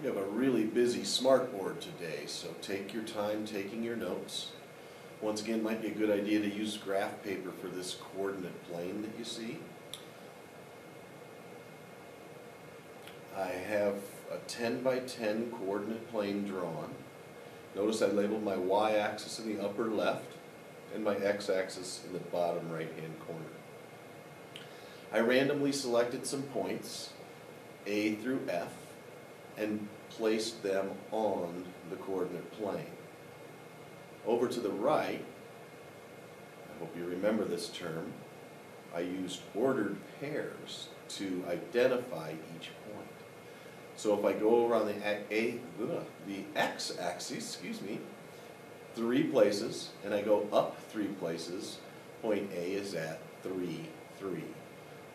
We have a really busy smartboard today, so take your time taking your notes. Once again, might be a good idea to use graph paper for this coordinate plane that you see. I have a 10 by 10 coordinate plane drawn. Notice I labeled my y-axis in the upper left and my x-axis in the bottom right-hand corner. I randomly selected some points, A through F, and placed them on the coordinate plane. Over to the right, I hope you remember this term, I used ordered pairs to identify each point. So if I go over on the x-axis, 3 places, and I go up 3 places, point A is at 3, 3.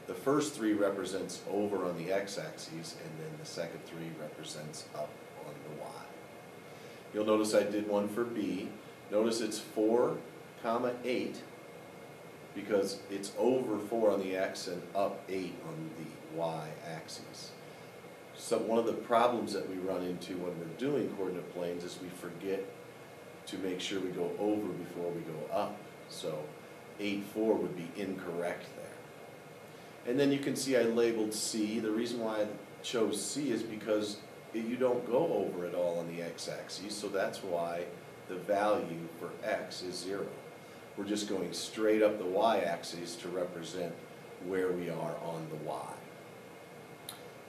The first 3 represents over on the x-axis, and then the second 3 represents up on the y. You'll notice I did one for B. Notice it's 4, 8, because it's over 4 on the x and up 8 on the y-axis. So one of the problems that we run into when we're doing coordinate planes is we forget to make sure we go over before we go up. So 8, 4 would be incorrect there. And then you can see I labeled C. The reason why I chose C is because you don't go over at all on the x-axis, so that's why the value for x is 0. We're just going straight up the y-axis to represent where we are on the y.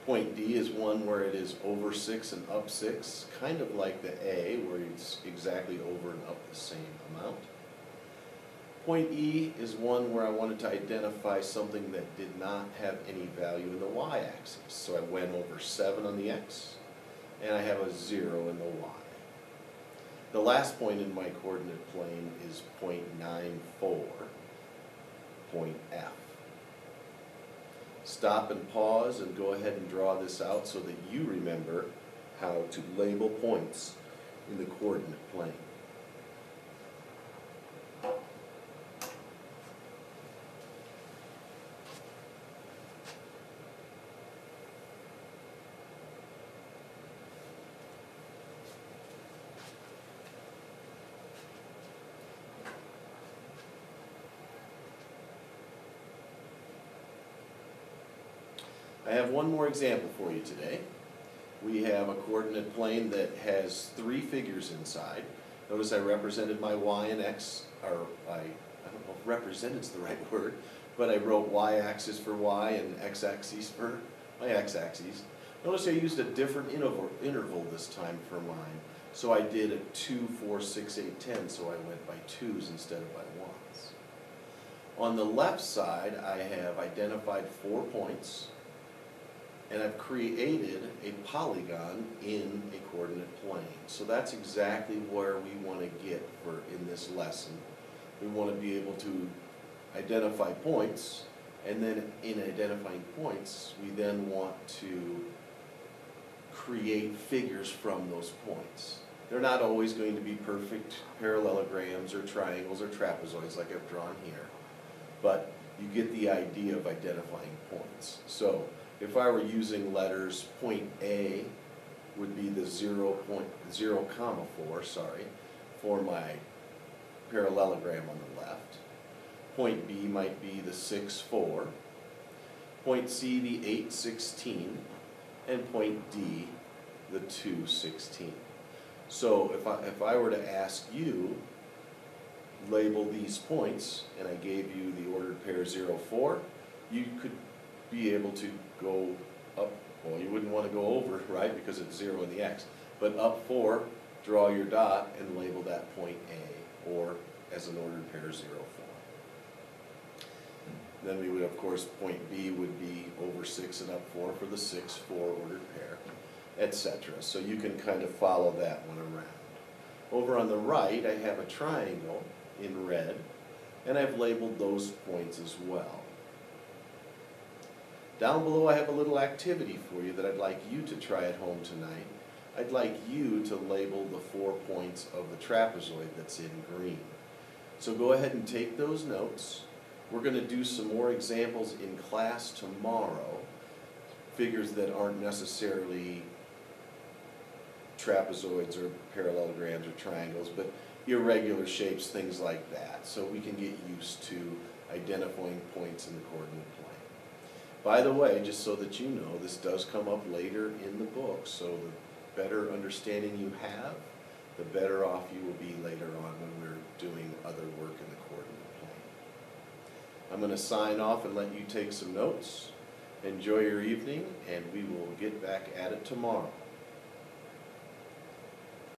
Point D is one where it is over 6 and up 6, kind of like the A, where it's exactly over and up the same amount. Point E is one where I wanted to identify something that did not have any value in the y-axis. So I went over 7 on the x, and I have a 0 in the y. The last point in my coordinate plane is point 94, point F. Stop and pause and go ahead and draw this out so that you remember how to label points in the coordinate plane. I have one more example for you today. We have a coordinate plane that has 3 figures inside. Notice I represented my y and x, or I don't know if represent is the right word, but I wrote y-axis for y and x-axis for my x-axis. Notice I used a different interval this time for mine. So I did a 2, 4, 6, 8, 10, so I went by 2s instead of by 1s. On the left side, I have identified 4 points, and I've created a polygon in a coordinate plane. So that's exactly where we want to get in this lesson. We want to be able to identify points, and then in identifying points, we then want to create figures from those points. They're not always going to be perfect parallelograms or triangles or trapezoids like I've drawn here, but you get the idea of identifying points. So if I were using letters, point A would be the 0, 4, for my parallelogram on the left. Point B might be the 6, 4. Point C, the 8, 16. And point D, the 2, 16. So if I were to ask you, label these points, and I gave you the ordered pair 0, 4, you could be able to go up, well, you wouldn't want to go over, right, because it's 0 in the x, but up 4, draw your dot and label that point A, or as an ordered pair 0, 4. Then we would, of course, point B would be over 6 and up 4 for the 6, 4 ordered pair, etc. So you can kind of follow that one around. Over on the right, I have a triangle in red, and I've labeled those points as well. Down below I have a little activity for you that I'd like you to try at home tonight. I'd like you to label the 4 points of the trapezoid that's in green. So go ahead and take those notes. We're going to do some more examples in class tomorrow, figures that aren't necessarily trapezoids or parallelograms or triangles, but irregular shapes, things like that. So we can get used to identifying points in the coordinate plane. By the way, just so that you know, this does come up later in the book, so the better understanding you have, the better off you will be later on when we're doing other work in the coordinate plane. I'm going to sign off and let you take some notes. Enjoy your evening, and we will get back at it tomorrow.